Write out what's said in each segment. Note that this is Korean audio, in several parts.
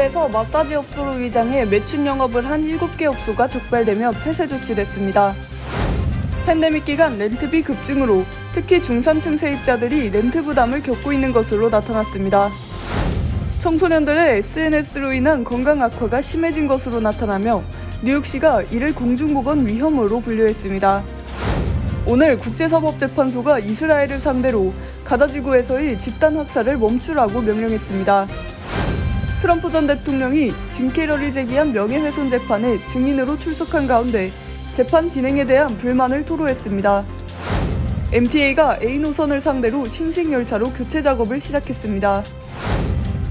뉴욕주에서 마사지 업소로 위장해 매춘 영업을 한 7개 업소가 적발되며 폐쇄 조치됐습니다. 팬데믹 기간 렌트비 급증으로 특히 중산층 세입자들이 렌트 부담을 겪고 있는 것으로 나타났습니다. 청소년들의 SNS로 인한 건강 악화가 심해진 것으로 나타나며 뉴욕시가 이를 공중보건 위험으로 분류했습니다. 오늘 국제사법재판소가 이스라엘을 상대로 가자지구에서의 집단 학살을 멈추라고 명령했습니다. 트럼프 전 대통령이 짐 캐럴이 제기한 명예훼손 재판에 증인으로 출석한 가운데 재판 진행에 대한 불만을 토로했습니다. MTA가 A 노선을 상대로 신식열차로 교체 작업을 시작했습니다.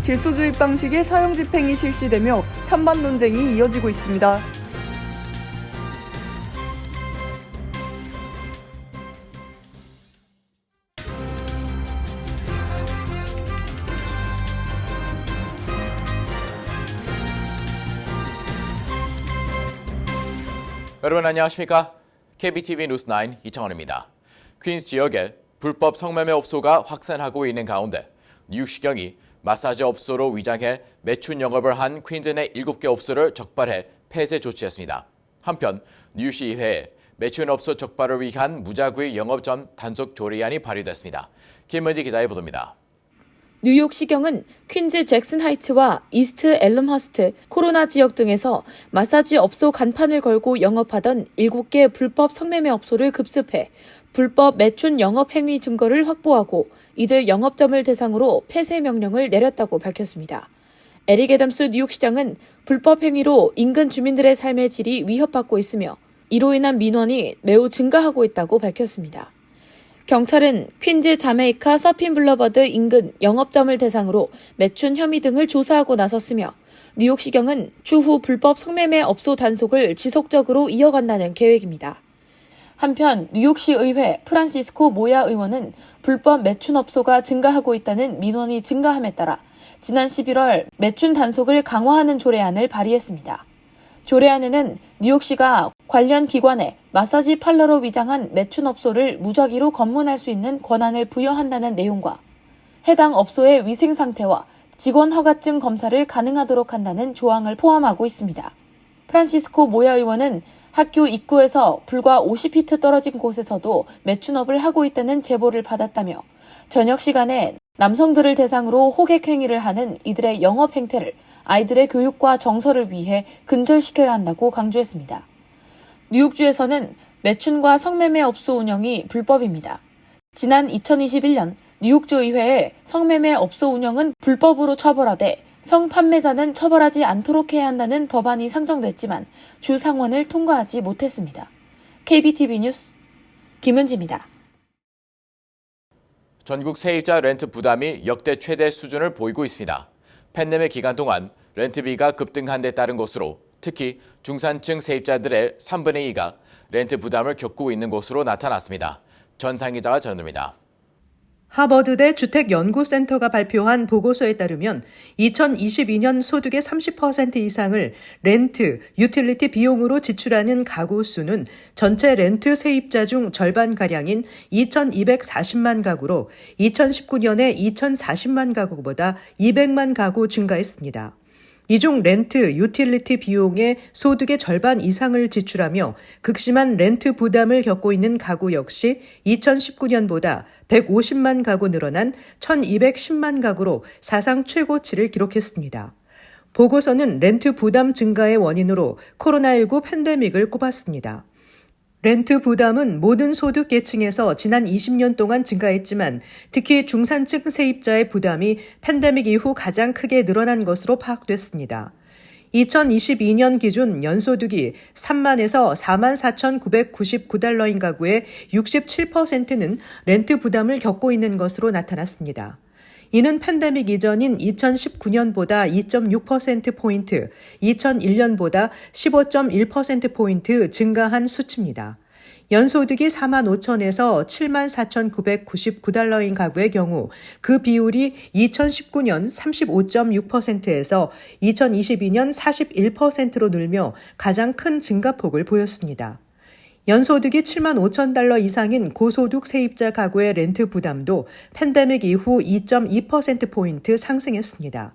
질소주입 방식의 사형 집행이 실시되며 찬반 논쟁이 이어지고 있습니다. 여러분 안녕하십니까? KBTV 뉴스9 이창원입니다. 퀸즈 지역에 불법 성매매 업소가 확산하고 있는 가운데 뉴욕시경이 마사지 업소로 위장해 매춘 영업을 한 퀸즈 내 7개 업소를 적발해 폐쇄 조치했습니다. 한편 뉴욕시의회에 매춘 업소 적발을 위한 무작위 영업전 단속 조례안이 발의됐습니다. 김은지 기자의 보도입니다. 뉴욕시경은 퀸즈 잭슨 하이츠와 이스트 엘름허스트, 코로나 지역 등에서 마사지 업소 간판을 걸고 영업하던 7개 불법 성매매 업소를 급습해 불법 매춘 영업 행위 증거를 확보하고 이들 영업점을 대상으로 폐쇄 명령을 내렸다고 밝혔습니다. 에릭 애덤스 뉴욕시장은 불법 행위로 인근 주민들의 삶의 질이 위협받고 있으며 이로 인한 민원이 매우 증가하고 있다고 밝혔습니다. 경찰은 퀸즈 자메이카 서핀 블러버드 인근 영업점을 대상으로 매춘 혐의 등을 조사하고 나섰으며 뉴욕시경은 추후 불법 성매매 업소 단속을 지속적으로 이어간다는 계획입니다. 한편 뉴욕시 의회 프란시스코 모야 의원은 불법 매춘 업소가 증가하고 있다는 민원이 증가함에 따라 지난 11월 매춘 단속을 강화하는 조례안을 발의했습니다. 조례안에는 뉴욕시가 관련 기관에 마사지 팔러로 위장한 매춘 업소를 무작위로 검문할 수 있는 권한을 부여한다는 내용과 해당 업소의 위생 상태와 직원 허가증 검사를 가능하도록 한다는 조항을 포함하고 있습니다. 프란시스코 모야 의원은 학교 입구에서 불과 50피트 떨어진 곳에서도 매춘업을 하고 있다는 제보를 받았다며 저녁 시간에 남성들을 대상으로 호객 행위를 하는 이들의 영업 행태를 아이들의 교육과 정서를 위해 근절시켜야 한다고 강조했습니다. 뉴욕주에서는 매춘과 성매매 업소 운영이 불법입니다. 지난 2021년 뉴욕주 의회에 성매매 업소 운영은 불법으로 처벌하되 성판매자는 처벌하지 않도록 해야 한다는 법안이 상정됐지만 주 상원을 통과하지 못했습니다. KBTV 뉴스 김은지입니다. 전국 세입자 렌트 부담이 역대 최대 수준을 보이고 있습니다. 팬데믹 기간 동안 렌트비가 급등한 데 따른 것으로 특히 중산층 세입자들의 3분의 2가 렌트 부담을 겪고 있는 것으로 나타났습니다. 전상 기자가 전해드립니다. 하버드대 주택연구센터가 발표한 보고서에 따르면 2022년 소득의 30% 이상을 렌트, 유틸리티 비용으로 지출하는 가구 수는 전체 렌트 세입자 중 절반가량인 2,240만 가구로 2019년에 2,040만 가구보다 200만 가구 증가했습니다. 이 중 렌트, 유틸리티 비용의 소득의 절반 이상을 지출하며 극심한 렌트 부담을 겪고 있는 가구 역시 2019년보다 150만 가구 늘어난 1,210만 가구로 사상 최고치를 기록했습니다. 보고서는 렌트 부담 증가의 원인으로 코로나19 팬데믹을 꼽았습니다. 렌트 부담은 모든 소득 계층에서 지난 20년 동안 증가했지만 특히 중산층 세입자의 부담이 팬데믹 이후 가장 크게 늘어난 것으로 파악됐습니다. 2022년 기준 연소득이 3만에서 44,999달러인 가구의 67%는 렌트 부담을 겪고 있는 것으로 나타났습니다. 이는 팬데믹 이전인 2019년보다 2.6%포인트, 2001년보다 15.1%포인트 증가한 수치입니다. 연소득이 4만 5천에서 7만 4,999달러인 가구의 경우 그 비율이 2019년 35.6%에서 2022년 41%로 늘며 가장 큰 증가폭을 보였습니다. 연소득이 7만 5천 달러 이상인 고소득 세입자 가구의 렌트 부담도 팬데믹 이후 2.2%포인트 상승했습니다.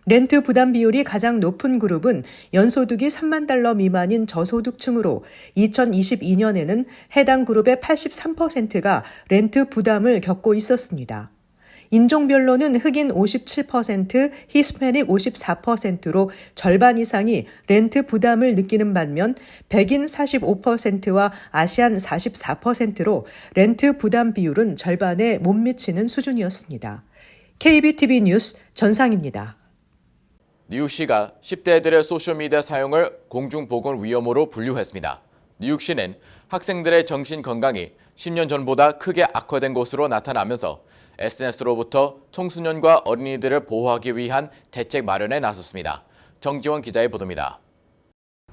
렌트 부담 비율이 가장 높은 그룹은 연소득이 3만 달러 미만인 저소득층으로 2022년에는 해당 그룹의 83%가 렌트 부담을 겪고 있었습니다. 인종별로는 흑인 57%, 히스패닉 54%로 절반 이상이 렌트 부담을 느끼는 반면 백인 45%와 아시안 44%로 렌트 부담 비율은 절반에 못 미치는 수준이었습니다. KBTV 뉴스 전상입니다. 뉴욕시가 10대들의 소셜미디어 사용을 공중보건 위험으로 분류했습니다. 뉴욕시는 학생들의 정신 건강이 10년 전보다 크게 악화된 것으로 나타나면서 SNS로부터 청소년과 어린이들을 보호하기 위한 대책 마련에 나섰습니다. 정지원 기자의 보도입니다.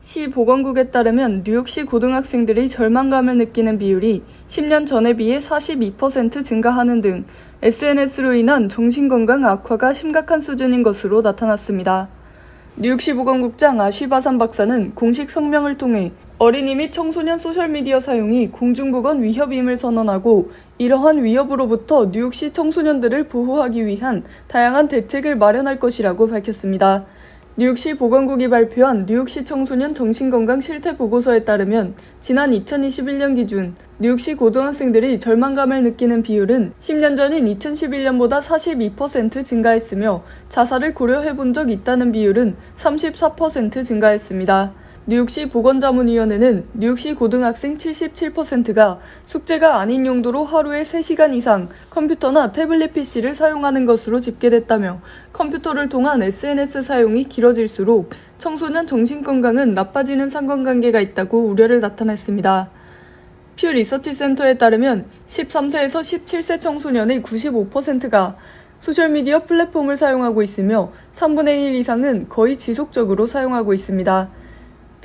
시 보건국에 따르면 뉴욕시 고등학생들이 절망감을 느끼는 비율이 10년 전에 비해 42% 증가하는 등 SNS로 인한 정신건강 악화가 심각한 수준인 것으로 나타났습니다. 뉴욕시 보건국장 아쉬바산 박사는 공식 성명을 통해 어린이 및 청소년 소셜미디어 사용이 공중보건 위협임을 선언하고 이러한 위협으로부터 뉴욕시 청소년들을 보호하기 위한 다양한 대책을 마련할 것이라고 밝혔습니다. 뉴욕시 보건국이 발표한 뉴욕시 청소년 정신건강 실태 보고서에 따르면 지난 2021년 기준 뉴욕시 고등학생들이 절망감을 느끼는 비율은 10년 전인 2011년보다 42% 증가했으며 자살을 고려해 본 적 있다는 비율은 34% 증가했습니다. 뉴욕시 보건자문위원회는 뉴욕시 고등학생 77%가 숙제가 아닌 용도로 하루에 3시간 이상 컴퓨터나 태블릿 PC를 사용하는 것으로 집계됐다며 컴퓨터를 통한 SNS 사용이 길어질수록 청소년 정신건강은 나빠지는 상관관계가 있다고 우려를 나타냈습니다. 퓨 리서치 센터에 따르면 13세에서 17세 청소년의 95%가 소셜미디어 플랫폼을 사용하고 있으며 3분의 1 이상은 거의 지속적으로 사용하고 있습니다.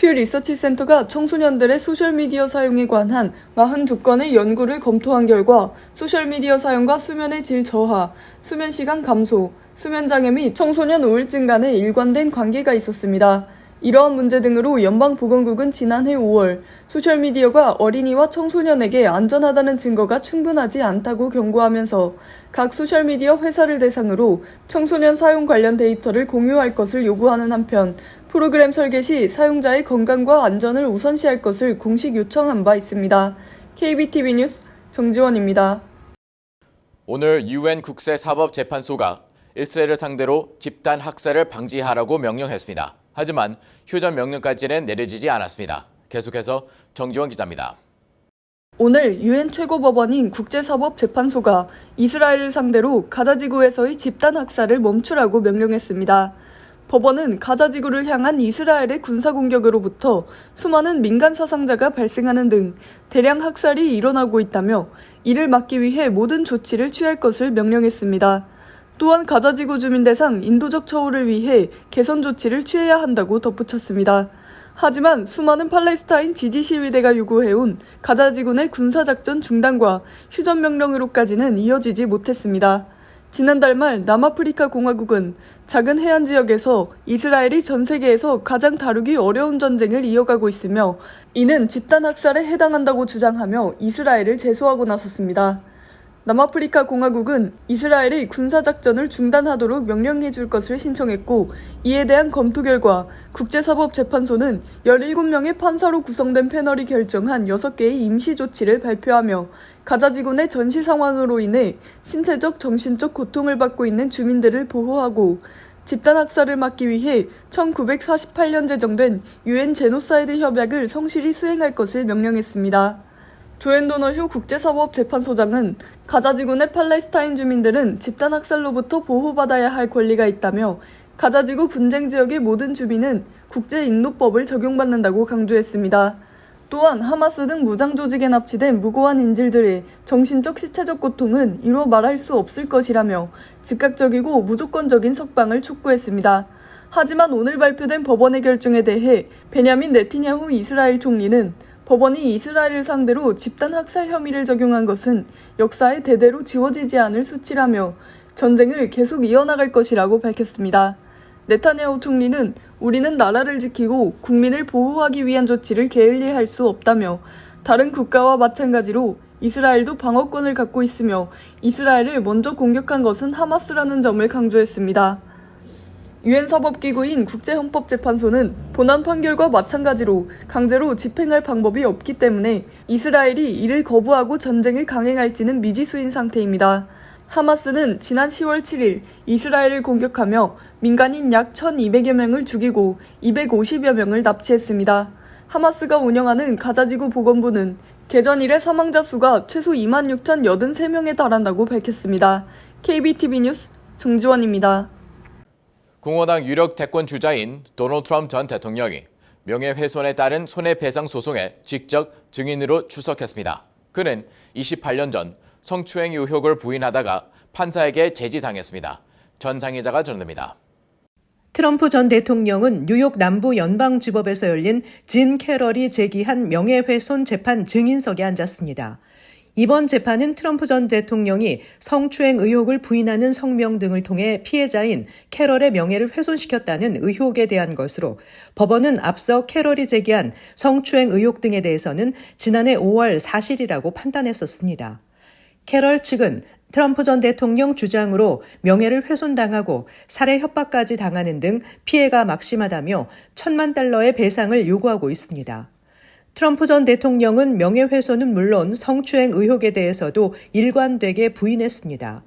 퓨 리서치 센터가 청소년들의 소셜미디어 사용에 관한 42건의 연구를 검토한 결과 소셜미디어 사용과 수면의 질 저하, 수면시간 감소, 수면장애 및 청소년 우울증 간의 일관된 관계가 있었습니다. 이러한 문제 등으로 연방보건국은 지난해 5월 소셜미디어가 어린이와 청소년에게 안전하다는 증거가 충분하지 않다고 경고하면서 각 소셜미디어 회사를 대상으로 청소년 사용 관련 데이터를 공유할 것을 요구하는 한편 프로그램 설계 시 사용자의 건강과 안전을 우선시할 것을 공식 요청한 바 있습니다. KBTV 뉴스 정지원입니다. 오늘 UN 국제사법재판소가 이스라엘을 상대로 집단 학살을 방지하라고 명령했습니다. 하지만 휴전 명령까지는 내려지지 않았습니다. 계속해서 정지원 기자입니다. 오늘 UN 최고법원인 국제사법재판소가 이스라엘을 상대로 가자지구에서의 집단 학살을 멈추라고 명령했습니다. 법원은 가자지구를 향한 이스라엘의 군사공격으로부터 수많은 민간 사상자가 발생하는 등 대량 학살이 일어나고 있다며 이를 막기 위해 모든 조치를 취할 것을 명령했습니다. 또한 가자지구 주민 대상 인도적 처우를 위해 개선 조치를 취해야 한다고 덧붙였습니다. 하지만 수많은 팔레스타인 지지 시위대가 요구해온 가자지구 내 군사작전 중단과 휴전 명령으로까지는 이어지지 못했습니다. 지난달 말 남아프리카 공화국은 작은 해안 지역에서 이스라엘이 전 세계에서 가장 다루기 어려운 전쟁을 이어가고 있으며 이는 집단 학살에 해당한다고 주장하며 이스라엘을 제소하고 나섰습니다. 남아프리카 공화국은 이스라엘이 군사작전을 중단하도록 명령해 줄 것을 신청했고 이에 대한 검토 결과 국제사법재판소는 17명의 판사로 구성된 패널이 결정한 6개의 임시 조치를 발표하며 가자지구 내 전시 상황으로 인해 신체적, 정신적 고통을 받고 있는 주민들을 보호하고 집단 학살을 막기 위해 1948년 제정된 UN 제노사이드 협약을 성실히 수행할 것을 명령했습니다. 조앤 도너휴 국제사법재판소장은 가자지구 내 팔레스타인 주민들은 집단 학살로부터 보호받아야 할 권리가 있다며 가자지구 분쟁 지역의 모든 주민은 국제인도법을 적용받는다고 강조했습니다. 또한 하마스 등 무장 조직에 납치된 무고한 인질들의 정신적 신체적 고통은 이루 말할 수 없을 것이라며 즉각적이고 무조건적인 석방을 촉구했습니다. 하지만 오늘 발표된 법원의 결정에 대해 베냐민 네티냐후 이스라엘 총리는 법원이 이스라엘을 상대로 집단 학살 혐의를 적용한 것은 역사에 대대로 지워지지 않을 수치라며 전쟁을 계속 이어나갈 것이라고 밝혔습니다. 네타냐후 총리는 우리는 나라를 지키고 국민을 보호하기 위한 조치를 게을리할 수 없다며 다른 국가와 마찬가지로 이스라엘도 방어권을 갖고 있으며 이스라엘을 먼저 공격한 것은 하마스라는 점을 강조했습니다. 유엔 사법기구인 국제헌법재판소는 본안 판결과 마찬가지로 강제로 집행할 방법이 없기 때문에 이스라엘이 이를 거부하고 전쟁을 강행할지는 미지수인 상태입니다. 하마스는 지난 10월 7일 이스라엘을 공격하며 민간인 약 1,200여 명을 죽이고 250여 명을 납치했습니다. 하마스가 운영하는 가자지구 보건부는 개전 이래 사망자 수가 최소 26,083명에 달한다고 밝혔습니다. KBTV 뉴스 정지원입니다. 공화당 유력 대권 주자인 도널드 트럼프 전 대통령이 명예훼손에 따른 손해배상 소송에 직접 증인으로 출석했습니다. 그는 28년 전 성추행 의혹을 부인하다가 판사에게 제지당했습니다. 전상희자가 전합니다. 트럼프 전 대통령은 뉴욕 남부 연방지법에서 열린 진 캐럴이 제기한 명예훼손 재판 증인석에 앉았습니다. 이번 재판은 트럼프 전 대통령이 성추행 의혹을 부인하는 성명 등을 통해 피해자인 캐럴의 명예를 훼손시켰다는 의혹에 대한 것으로 법원은 앞서 캐럴이 제기한 성추행 의혹 등에 대해서는 지난해 5월 사실이라고 판단했었습니다. 캐럴 측은 트럼프 전 대통령 주장으로 명예를 훼손당하고 살해 협박까지 당하는 등 피해가 막심하다며 $1,000만 배상을 요구하고 있습니다. 트럼프 전 대통령은 명예훼손은 물론 성추행 의혹에 대해서도 일관되게 부인했습니다.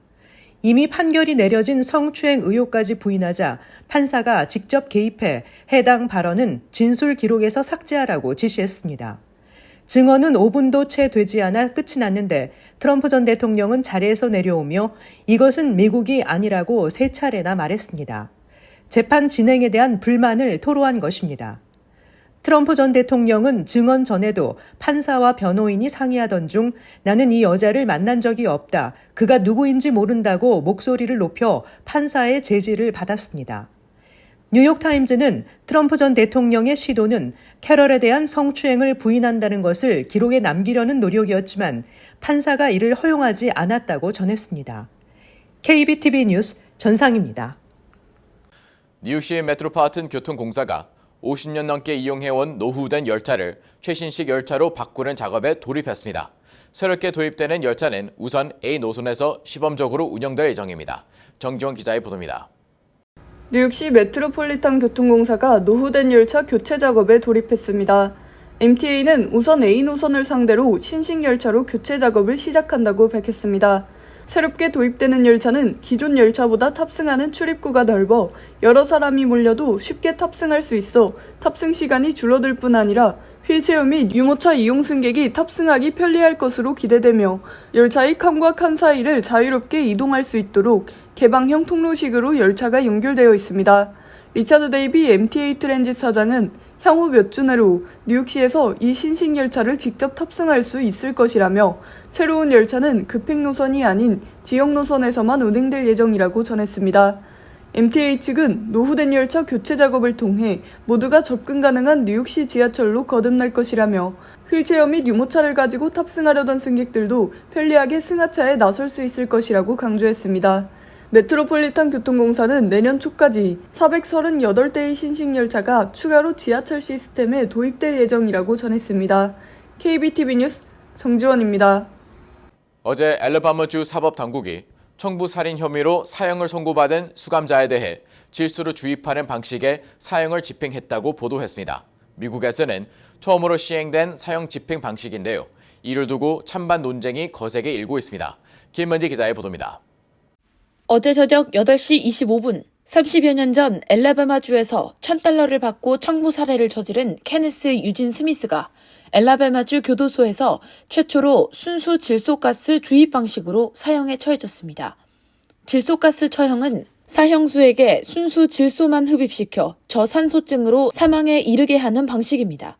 이미 판결이 내려진 성추행 의혹까지 부인하자 판사가 직접 개입해 해당 발언은 진술 기록에서 삭제하라고 지시했습니다. 증언은 5분도 채 되지 않아 끝이 났는데 트럼프 전 대통령은 자리에서 내려오며 이것은 미국이 아니라고 3차례나 말했습니다. 재판 진행에 대한 불만을 토로한 것입니다. 트럼프 전 대통령은 증언 전에도 판사와 변호인이 상의하던 중 나는 이 여자를 만난 적이 없다. 그가 누구인지 모른다고 목소리를 높여 판사의 제지를 받았습니다. 뉴욕타임즈는 트럼프 전 대통령의 시도는 캐럴에 대한 성추행을 부인한다는 것을 기록에 남기려는 노력이었지만 판사가 이를 허용하지 않았다고 전했습니다. KBTV 뉴스 전상입니다. 뉴욕시 메트로폴리탄 교통공사가 50년 넘게 이용해온 노후된 열차를 최신식 열차로 바꾸는 작업에 돌입했습니다. 새롭게 도입되는 열차는 우선 A 노선에서 시범적으로 운영될 예정입니다. 정지원 기자의 보도입니다. 뉴욕시 메트로폴리탄 교통공사가 노후된 열차 교체 작업에 돌입했습니다. MTA는 우선 A 노선을 상대로 신식 열차로 교체 작업을 시작한다고 밝혔습니다. 새롭게 도입되는 열차는 기존 열차보다 탑승하는 출입구가 넓어 여러 사람이 몰려도 쉽게 탑승할 수 있어 탑승 시간이 줄어들 뿐 아니라 휠체어 및 유모차 이용 승객이 탑승하기 편리할 것으로 기대되며 열차의 칸과 칸 사이를 자유롭게 이동할 수 있도록 개방형 통로식으로 열차가 연결되어 있습니다. 리차드 데이비 MTA 트랜짓 사장은 향후 몇 주 내로 뉴욕시에서 이 신식 열차를 직접 탑승할 수 있을 것이라며 새로운 열차는 급행 노선이 아닌 지역 노선에서만 운행될 예정이라고 전했습니다. MTA 측은 노후된 열차 교체 작업을 통해 모두가 접근 가능한 뉴욕시 지하철로 거듭날 것이라며 휠체어 및 유모차를 가지고 탑승하려던 승객들도 편리하게 승하차에 나설 수 있을 것이라고 강조했습니다. 메트로폴리탄 교통공사는 내년 초까지 438대의 신식 열차가 추가로 지하철 시스템에 도입될 예정이라고 전했습니다. KBTV 뉴스 정지원입니다. 어제 엘라바마주 사법당국이 청부 살인 혐의로 사형을 선고받은 수감자에 대해 질소를 주입하는 방식의 사형을 집행했다고 보도했습니다. 미국에서는 처음으로 시행된 사형 집행 방식인데요. 이를 두고 찬반 논쟁이 거세게 일고 있습니다. 김은지 기자의 보도입니다. 어제 저녁 8시 25분, 30여 년 전 엘라바마주에서 $1,000를 받고 청부 살해를 저지른 케네스 유진 스미스가 엘라바마주 교도소에서 최초로 순수 질소가스 주입 방식으로 사형에 처해졌습니다. 질소가스 처형은 사형수에게 순수 질소만 흡입시켜 저산소증으로 사망에 이르게 하는 방식입니다.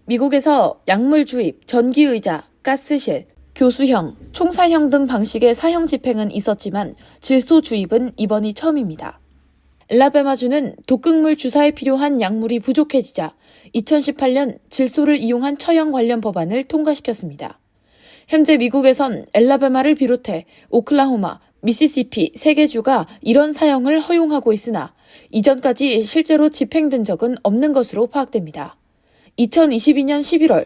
미국에서 약물 주입, 전기의자, 가스실, 교수형, 총사형 등 방식의 사형 집행은 있었지만 질소 주입은 이번이 처음입니다. 엘라바마주는 독극물 주사에 필요한 약물이 부족해지자 2018년 질소를 이용한 처형 관련 법안을 통과시켰습니다. 현재 미국에선 엘라바마를 비롯해 오클라호마, 미시시피 3개 주가 이런 사형을 허용하고 있으나 이전까지 실제로 집행된 적은 없는 것으로 파악됩니다. 2022년 11월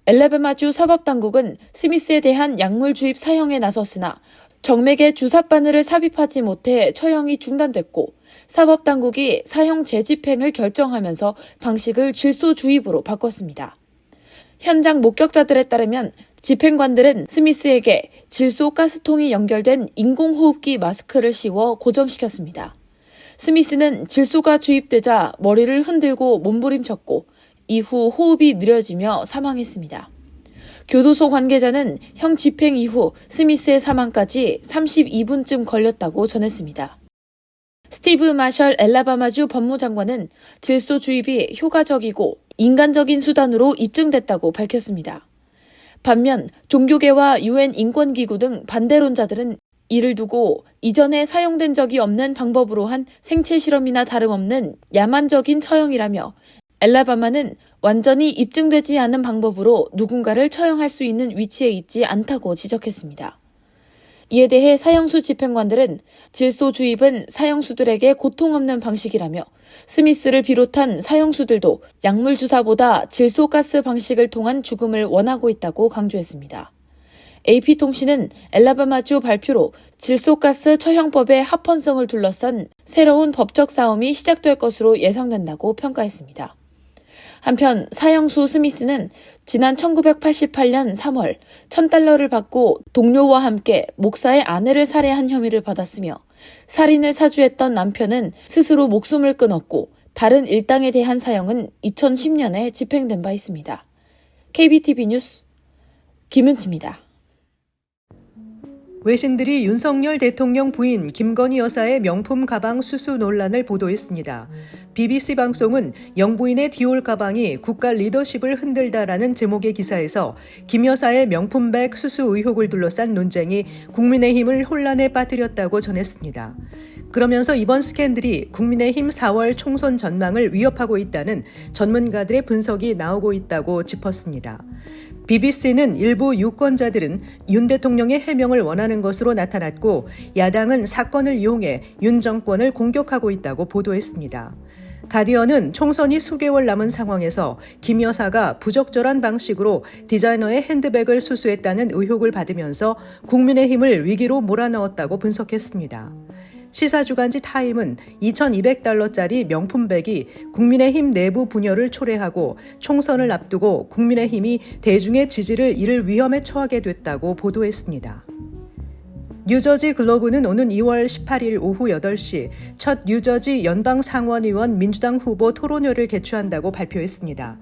엘라바마주 사법당국은 스미스에 대한 약물 주입 사형에 나섰으나 정맥에 주사 바늘을 삽입하지 못해 처형이 중단됐고 사법당국이 사형 재집행을 결정하면서 방식을 질소주입으로 바꿨습니다. 현장 목격자들에 따르면 집행관들은 스미스에게 질소 가스통이 연결된 인공호흡기 마스크를 씌워 고정시켰습니다. 스미스는 질소가 주입되자 머리를 흔들고 몸부림쳤고 이후 호흡이 느려지며 사망했습니다. 교도소 관계자는 형 집행 이후 스미스의 사망까지 32분쯤 걸렸다고 전했습니다. 스티브 마셜 엘라바마주 법무장관은 질소 주입이 효과적이고 인간적인 수단으로 입증됐다고 밝혔습니다. 반면 종교계와 유엔 인권기구 등 반대론자들은 이를 두고 이전에 사용된 적이 없는 방법으로 한 생체 실험이나 다름없는 야만적인 처형이라며 엘라바마는 완전히 입증되지 않은 방법으로 누군가를 처형할 수 있는 위치에 있지 않다고 지적했습니다. 이에 대해 사형수 집행관들은 질소 주입은 사형수들에게 고통 없는 방식이라며 스미스를 비롯한 사형수들도 약물 주사보다 질소가스 방식을 통한 죽음을 원하고 있다고 강조했습니다. AP통신은 엘라바마주 발표로 질소가스 처형법의 합헌성을 둘러싼 새로운 법적 싸움이 시작될 것으로 예상된다고 평가했습니다. 한편 사형수 스미스는 지난 1988년 3월 $1,000를 받고 동료와 함께 목사의 아내를 살해한 혐의를 받았으며 살인을 사주했던 남편은 스스로 목숨을 끊었고 다른 일당에 대한 사형은 2010년에 집행된 바 있습니다. KBTV 뉴스 김은지입니다. 외신들이 윤석열 대통령 부인 김건희 여사의 명품 가방 수수 논란을 보도했습니다. BBC 방송은 영부인의 디올 가방이 국가 리더십을 흔들다라는 제목의 기사에서 김 여사의 명품백 수수 의혹을 둘러싼 논쟁이 국민의힘을 혼란에 빠뜨렸다고 전했습니다. 그러면서 이번 스캔들이 국민의힘 4월 총선 전망을 위협하고 있다는 전문가들의 분석이 나오고 있다고 짚었습니다. BBC는 일부 유권자들은 윤 대통령의 해명을 원하는 것으로 나타났고 야당은 사건을 이용해 윤 정권을 공격하고 있다고 보도했습니다. 가디언은 총선이 수개월 남은 상황에서 김 여사가 부적절한 방식으로 디자이너의 핸드백을 수수했다는 의혹을 받으면서 국민의힘을 위기로 몰아넣었다고 분석했습니다. 시사주간지 타임은 $2,200짜리 명품백이 국민의힘 내부 분열을 초래하고 총선을 앞두고 국민의힘이 대중의 지지를 잃을 위험에 처하게 됐다고 보도했습니다. 뉴저지 글로브는 오는 2월 18일 오후 8시 첫 뉴저지 연방상원의원 민주당 후보 토론회를 개최한다고 발표했습니다.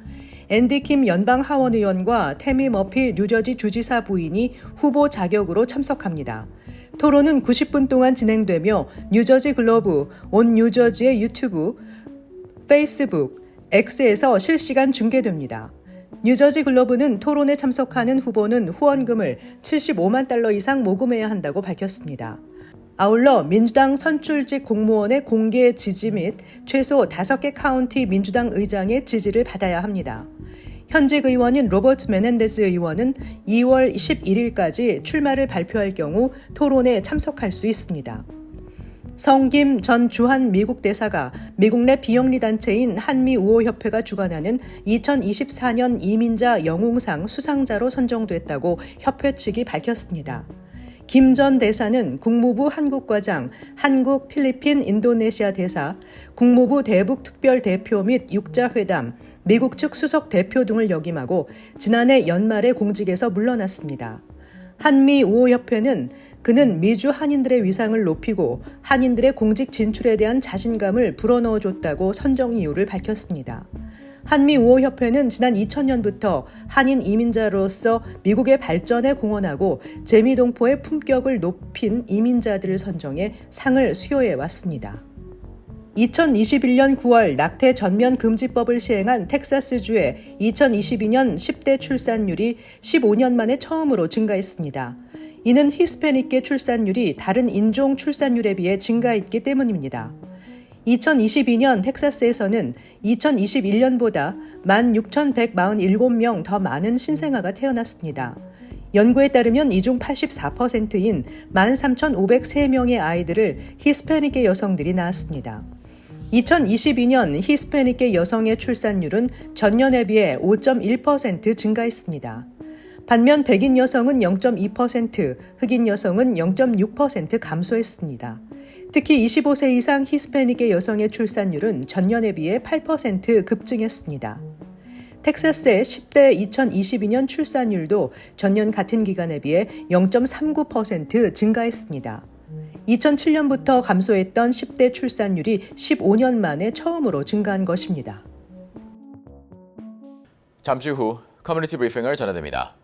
앤디 킴 연방하원의원과 태미 머피 뉴저지 주지사 부인이 후보 자격으로 참석합니다. 토론은 90분 동안 진행되며 뉴저지 글로브, 온 뉴저지의 유튜브, 페이스북, X에서 실시간 중계됩니다. 뉴저지 글로브는 토론에 참석하는 후보는 후원금을 $75만 이상 모금해야 한다고 밝혔습니다. 아울러 민주당 선출직 공무원의 공개 지지 및 최소 5개 카운티 민주당 의장의 지지를 받아야 합니다. 현직 의원인 로버트 메넨데즈 의원은 2월 11일까지 출마를 발표할 경우 토론에 참석할 수 있습니다. 성김 전 주한 미국 대사가 미국 내 비영리 단체인 한미우호협회가 주관하는 2024년 이민자 영웅상 수상자로 선정됐다고 협회 측이 밝혔습니다. 김 전 대사는 국무부 한국과장, 한국, 필리핀, 인도네시아 대사, 국무부 대북 특별대표 및 육자회담, 미국 측 수석 대표 등을 역임하고 지난해 연말에 공직에서 물러났습니다. 한미우호협회는 그는 미주 한인들의 위상을 높이고 한인들의 공직 진출에 대한 자신감을 불어넣어줬다고 선정 이유를 밝혔습니다. 한미우호협회는 지난 2000년부터 한인 이민자로서 미국의 발전에 공헌하고 재미동포의 품격을 높인 이민자들을 선정해 상을 수여해 왔습니다. 2021년 9월 낙태 전면 금지법을 시행한 텍사스주의 2022년 10대 출산율이 15년 만에 처음으로 증가했습니다. 이는 히스패닉계 출산율이 다른 인종 출산율에 비해 증가했기 때문입니다. 2022년 텍사스에서는 2021년보다 16,147명 더 많은 신생아가 태어났습니다. 연구에 따르면 이 중 84%인 13,503명의 아이들을 히스패닉계 여성들이 낳았습니다. 2022년 히스패닉계 여성의 출산율은 전년에 비해 5.1% 증가했습니다. 반면 백인 여성은 0.2%, 흑인 여성은 0.6% 감소했습니다. 특히 25세 이상 히스패닉의 여성의 출산율은 전년에 비해 8% 급증했습니다. 텍사스의 10대 2022년 출산율도 전년 같은 기간에 비해 0.39% 증가했습니다. 2007년부터 감소했던 10대 출산율이 15년 만에 처음으로 증가한 것입니다. 잠시 후 커뮤니티 브리핑을 전해드립니다.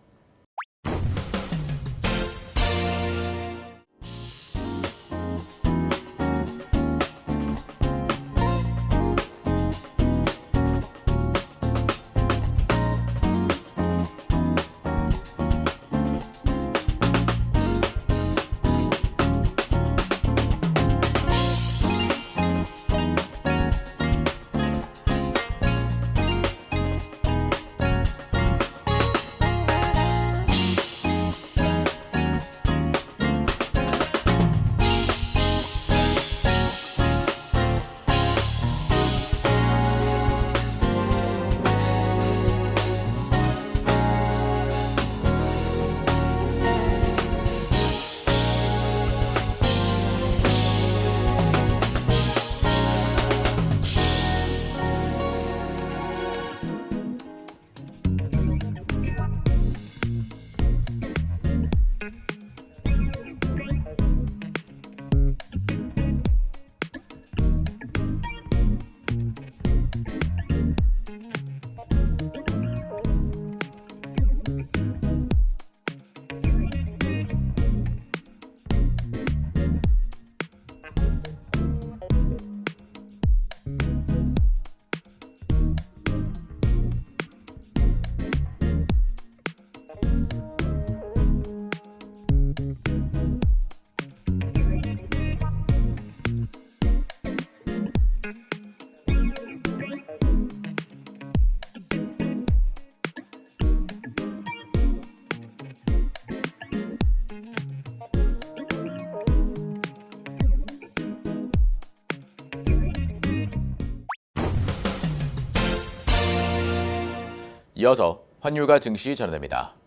이어서 환율과 증시 전해드립니다.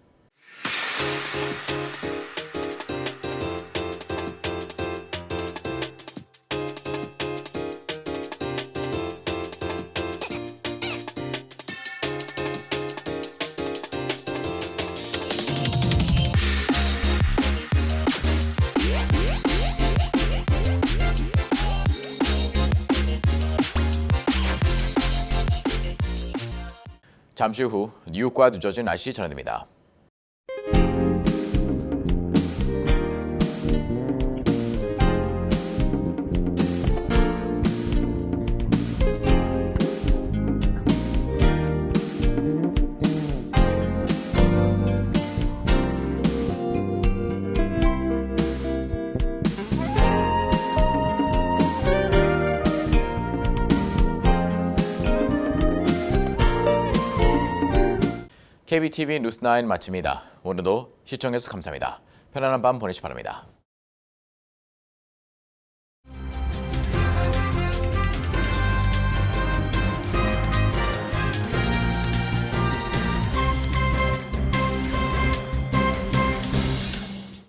잠시 후 뉴욕과 뉴저지 날씨 전해드립니다. KBTV 뉴스9 마칩니다. 오늘도 시청해주셔서 감사합니다. 편안한 밤 보내시기 바랍니다.